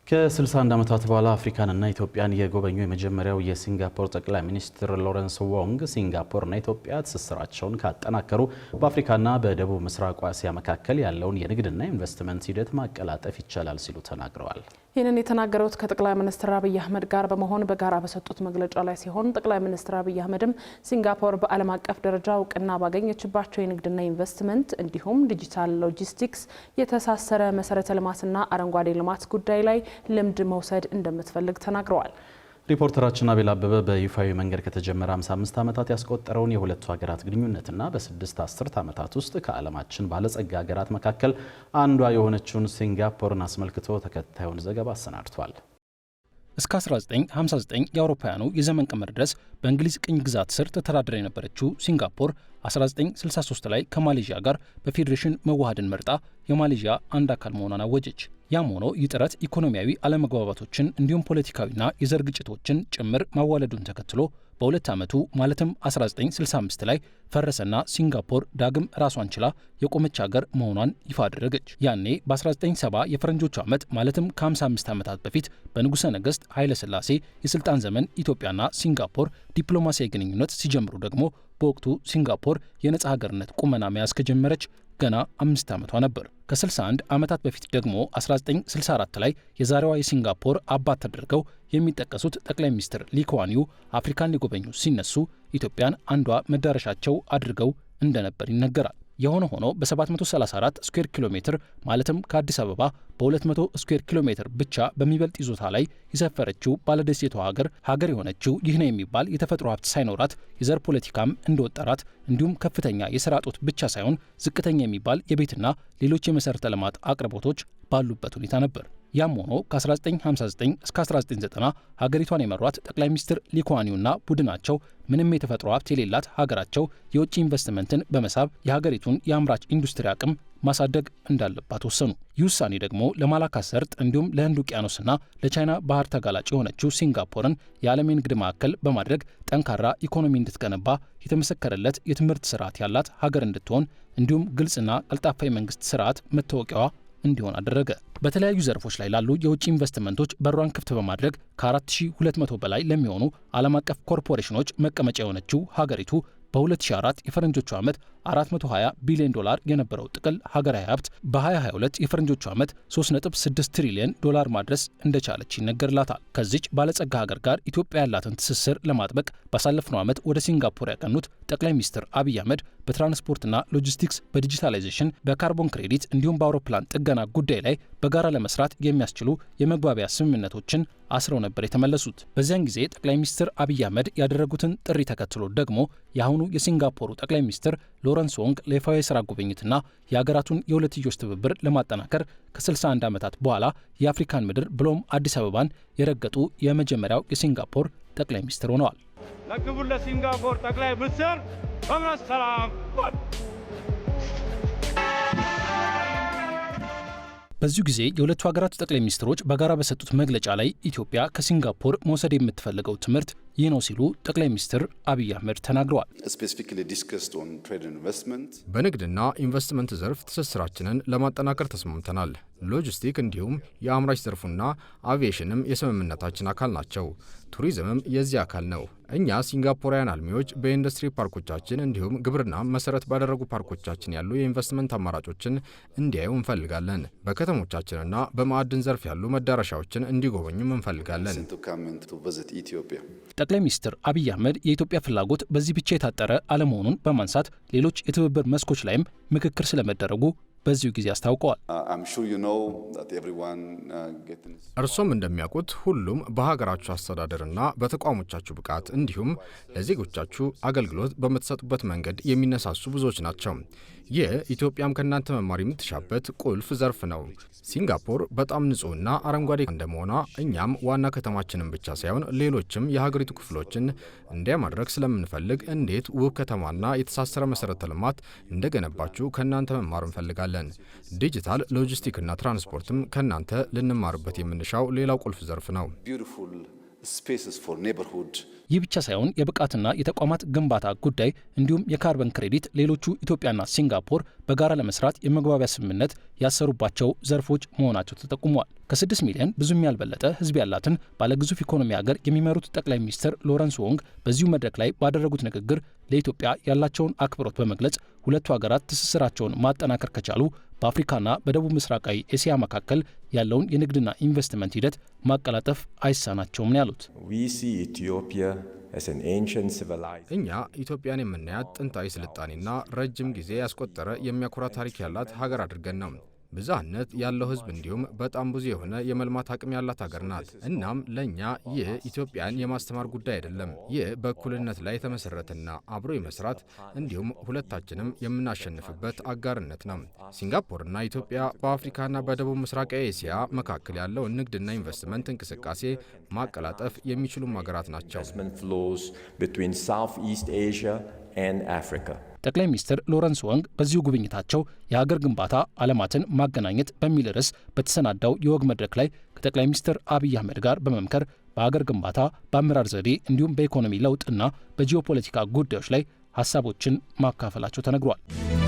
ከ61 ዓመታት በኋላ አፍሪካንና ኢትዮጵያን የጎበኙ የመጀመሪያው የሲንጋፖር ጠቅላይ ሚኒስትር ሎረንስ ዎንግ ሲንጋፖርና ኢትዮጵያ ትስስራቸውን ካጠናከሩ በአፍሪካና በደቡብ ምስራቅ እስያ መካከል ያለውን የንግድና ኢንቨስትመንት ሂደት ማቀላጠፍ ይቻላል ሲሉ ተናግረዋል። ይህንን የተናገሩት ከጠቅላይ ሚኒስትር አብይ አህመድ ጋር በመሆን በጋራ በሰጡት መግለጫ ላይ ሲሆን ጠቅላይ ሚኒስትር አብይ አህመድም ሲንጋፖር በዓለም አቀፍ ደረጃ እውቅና ባገኘችባቸው የንግድና ኢንቨስትመንት እንዲሁም ዲጂታል ሎጂስቲክስ፣ የተሳሰረ መሰረተ ልማትና አረንጓዴ ልማት ጉዳይ ላይ ልምድ መውሰድ እንደምትፈልግ ተናግረዋል። ሪፖርተራችን አቤል አበበ በይፋዊ መንገድ ከተጀመረ 55 ዓመታት ያስቆጠረውን የሁለቱ ሀገራት ግንኙነትና በ6 አስርት ዓመታት ውስጥ ከዓለማችን ባለጸጋ ሀገራት መካከል አንዷ የሆነችውን ሲንጋፖርን አስመልክቶ ተከታዩን ዘገባ አሰናድቷል። እስከ 1959 የአውሮፓውያኑ የዘመን ቀመር ድረስ በእንግሊዝ ቅኝ ግዛት ስር ተተዳድራ የነበረችው ሲንጋፖር 1963 ላይ ከማሌዥያ ጋር በፌዴሬሽን መዋሃድን መርጣ የማሌዥያ አንድ አካል መሆኗን አወጀች። ያም ሆኖ ይህ ጥረት ኢኮኖሚያዊ አለመግባባቶችን እንዲሁም ፖለቲካዊና የዘር ግጭቶችን ጭምር ማዋለዱን ተከትሎ በሁለት ዓመቱ ማለትም 1965 ላይ ፈረሰና ሲንጋፖር ዳግም ራሷን ችላ የቆመች ሀገር መሆኗን ይፋ አደረገች። ያኔ በ1970 የፈረንጆቹ ዓመት ማለትም ከ55 ዓመታት በፊት በንጉሠ ነገሥት ኃይለ ሥላሴ የሥልጣን ዘመን ኢትዮጵያና ሲንጋፖር ዲፕሎማሲያዊ ግንኙነት ሲጀምሩ ደግሞ በወቅቱ ሲንጋፖር የነጻ ሀገርነት ቁመና መያዝ ከጀመረች ገና 5 ዓመቷ ነበር። ከ61 ዓመታት በፊት ደግሞ 1964 ላይ የዛሬዋ የሲንጋፖር አባት ተደርገው የሚጠቀሱት ጠቅላይ ሚኒስትር ሊ ኩዋን ዩ አፍሪካን ሊጎበኙ ሲነሱ ኢትዮጵያን አንዷ መዳረሻቸው አድርገው እንደነበር ይነገራል። የሆነ ሆኖ በ734 ስኩዌር ኪሎ ሜትር ማለትም ከአዲስ አበባ በ200 ስኩዌር ኪሎ ሜትር ብቻ በሚበልጥ ይዞታ ላይ የሰፈረችው ባለደሴቷ ሀገር የሆነችው ይህ ነው የሚባል የተፈጥሮ ሀብት ሳይኖራት የዘር ፖለቲካም እንደወጠራት እንዲሁም ከፍተኛ የስራ እጦት ብቻ ሳይሆን ዝቅተኛ የሚባል የቤትና ሌሎች የመሰረተ ልማት አቅርቦቶች ባሉበት ሁኔታ ነበር። ያም ሆኖ ከ1959 እስከ 1990 ሀገሪቷን የመሯት ጠቅላይ ሚኒስትር ሊ ኩዋን ዩና ቡድናቸው ምንም የተፈጥሮ ሀብት የሌላት ሀገራቸው የውጭ ኢንቨስትመንትን በመሳብ የሀገሪቱን የአምራች ኢንዱስትሪ አቅም ማሳደግ እንዳለባት ወሰኑ። ይህ ውሳኔ ደግሞ ለማላካስ ሰርጥ እንዲሁም ለህንድ ውቅያኖስና ለቻይና ባህር ተጋላጭ የሆነችው ሲንጋፖርን የዓለም የንግድ ማዕከል በማድረግ ጠንካራ ኢኮኖሚ እንድትገነባ የተመሰከረለት የትምህርት ስርዓት ያላት ሀገር እንድትሆን እንዲሁም ግልጽና ቀልጣፋ የመንግስት ስርዓት መታወቂያዋ እንዲሆን አደረገ። በተለያዩ ዘርፎች ላይ ላሉ የውጭ ኢንቨስትመንቶች በሯን ክፍት በማድረግ ከ4200 በላይ ለሚሆኑ ዓለም አቀፍ ኮርፖሬሽኖች መቀመጫ የሆነችው ሀገሪቱ በ2004 የፈረንጆቹ ዓመት $420 ቢሊዮን የነበረው ጥቅል ሀገራዊ ሀብት በ2022 የፈረንጆቹ ዓመት $3.6 ትሪሊዮን ማድረስ እንደቻለች ይነገርላታል። ከዚች ባለጸጋ ሀገር ጋር ኢትዮጵያ ያላትን ትስስር ለማጥበቅ ባሳለፍነው ዓመት ወደ ሲንጋፖር ያቀኑት ጠቅላይ ሚኒስትር አብይ አህመድ በትራንስፖርትና ሎጂስቲክስ፣ በዲጂታላይዜሽን፣ በካርቦን ክሬዲት እንዲሁም በአውሮፕላን ጥገና ጉዳይ ላይ በጋራ ለመስራት የሚያስችሉ የመግባቢያ ስምምነቶችን አስረው ነበር የተመለሱት። በዚያን ጊዜ ጠቅላይ ሚኒስትር አብይ አህመድ ያደረጉትን ጥሪ ተከትሎ ደግሞ የአሁኑ የሲንጋፖሩ ጠቅላይ ሚኒስትር ሎረንስ ዎንግ ለይፋዊ የሥራ ጉብኝትና የሀገራቱን የሁለትዮሽ ትብብር ለማጠናከር ከ61 ዓመታት በኋላ የአፍሪካን ምድር ብሎም አዲስ አበባን የረገጡ የመጀመሪያው የሲንጋፖር ጠቅላይ ሚኒስትር ሆነዋል። ለክቡር ለሲንጋፖር ጠቅላይ ሚኒስትር ሰላም። በዚሁ ጊዜ የሁለቱ ሀገራት ጠቅላይ ሚኒስትሮች በጋራ በሰጡት መግለጫ ላይ ኢትዮጵያ ከሲንጋፖር መውሰድ የምትፈልገው ትምህርት ይህ ነው ሲሉ ጠቅላይ ሚኒስትር አብይ አህመድ ተናግረዋል። በንግድና ኢንቨስትመንት ዘርፍ ትስስራችንን ለማጠናከር ተስማምተናል። ሎጂስቲክ እንዲሁም የአምራች ዘርፉና አቪዬሽንም የስምምነታችን አካል ናቸው። ቱሪዝምም የዚህ አካል ነው። እኛ ሲንጋፖራውያን አልሚዎች በኢንዱስትሪ ፓርኮቻችን እንዲሁም ግብርና መሰረት ባደረጉ ፓርኮቻችን ያሉ የኢንቨስትመንት አማራጮችን እንዲያዩ እንፈልጋለን። በከተሞቻችንና በማዕድን ዘርፍ ያሉ መዳረሻዎችን እንዲጎበኙም እንፈልጋለን። ጠቅላይ ሚኒስትር አብይ አህመድ የኢትዮጵያ ፍላጎት በዚህ ብቻ የታጠረ አለመሆኑን በማንሳት ሌሎች የትብብር መስኮች ላይም ምክክር ስለመደረጉ በዚሁ ጊዜ አስታውቀዋል። እርሶም እንደሚያውቁት ሁሉም በሀገራችሁ አስተዳደርና በተቋሞቻችሁ ብቃት እንዲሁም ለዜጎቻችሁ አገልግሎት በምትሰጡበት መንገድ የሚነሳሱ ብዙዎች ናቸው። ይህ ኢትዮጵያም ከእናንተ መማር የምትሻበት ቁልፍ ዘርፍ ነው። ሲንጋፖር በጣም ንጹህና አረንጓዴ እንደመሆኗ እኛም ዋና ከተማችንን ብቻ ሳይሆን ሌሎችም የሀገሪቱ ክፍሎችን እንዲያ ማድረግ ስለምንፈልግ እንዴት ውብ ከተማና የተሳሰረ መሰረተ ልማት እንደገነባችሁ ከእናንተ መማር እንፈልጋለን። ዲጂታል ሎጂስቲክና ትራንስፖርትም ከእናንተ ልንማርበት የምንሻው ሌላው ቁልፍ ዘርፍ ነው። spaces for neighborhood. ይህ ብቻ ሳይሆን የብቃትና የተቋማት ግንባታ ጉዳይ እንዲሁም የካርበን ክሬዲት ሌሎቹ ኢትዮጵያና ሲንጋፖር በጋራ ለመስራት የመግባቢያ ስምምነት ያሰሩባቸው ዘርፎች መሆናቸው ተጠቁመዋል። ከ6 ሚሊዮን ብዙም ያልበለጠ ሕዝብ ያላትን ባለግዙፍ ኢኮኖሚ ሀገር የሚመሩት ጠቅላይ ሚኒስትር ሎረንስ ወንግ በዚሁ መድረክ ላይ ባደረጉት ንግግር ለኢትዮጵያ ያላቸውን አክብሮት በመግለጽ ሁለቱ ሀገራት ትስስራቸውን ማጠናከር ከቻሉ በአፍሪካና በደቡብ ምስራቃዊ ኤስያ መካከል ያለውን የንግድና ኢንቨስትመንት ሂደት ማቀላጠፍ አይሳናቸውም ነው ያሉት። እኛ ኢትዮጵያን የምናያት ጥንታዊ ስልጣኔና ረጅም ጊዜ ያስቆጠረ የሚያኮራ ታሪክ ያላት ሀገር አድርገን ነው። ብዝሃነት ያለው ሕዝብ እንዲሁም በጣም ብዙ የሆነ የመልማት አቅም ያላት ሀገር ናት። እናም ለእኛ ይህ ኢትዮጵያን የማስተማር ጉዳይ አይደለም። ይህ በእኩልነት ላይ የተመሰረተና አብሮ የመስራት እንዲሁም ሁለታችንም የምናሸንፍበት አጋርነት ነው። ሲንጋፖርና ኢትዮጵያ በአፍሪካና በደቡብ ምስራቃዊ ኤስያ መካከል ያለውን ንግድና ኢንቨስትመንት እንቅስቃሴ ማቀላጠፍ የሚችሉም ሀገራት ናቸው። ጠቅላይ ሚኒስትር ሎረንስ ወንግ በዚሁ ጉብኝታቸው የሀገር ግንባታ ዓለማትን ማገናኘት በሚል ርዕስ በተሰናዳው የወግ መድረክ ላይ ከጠቅላይ ሚኒስትር አብይ አህመድ ጋር በመምከር በሀገር ግንባታ፣ በአመራር ዘዴ እንዲሁም በኢኮኖሚ ለውጥና በጂኦፖለቲካ ጉዳዮች ላይ ሀሳቦችን ማካፈላቸው ተነግሯል።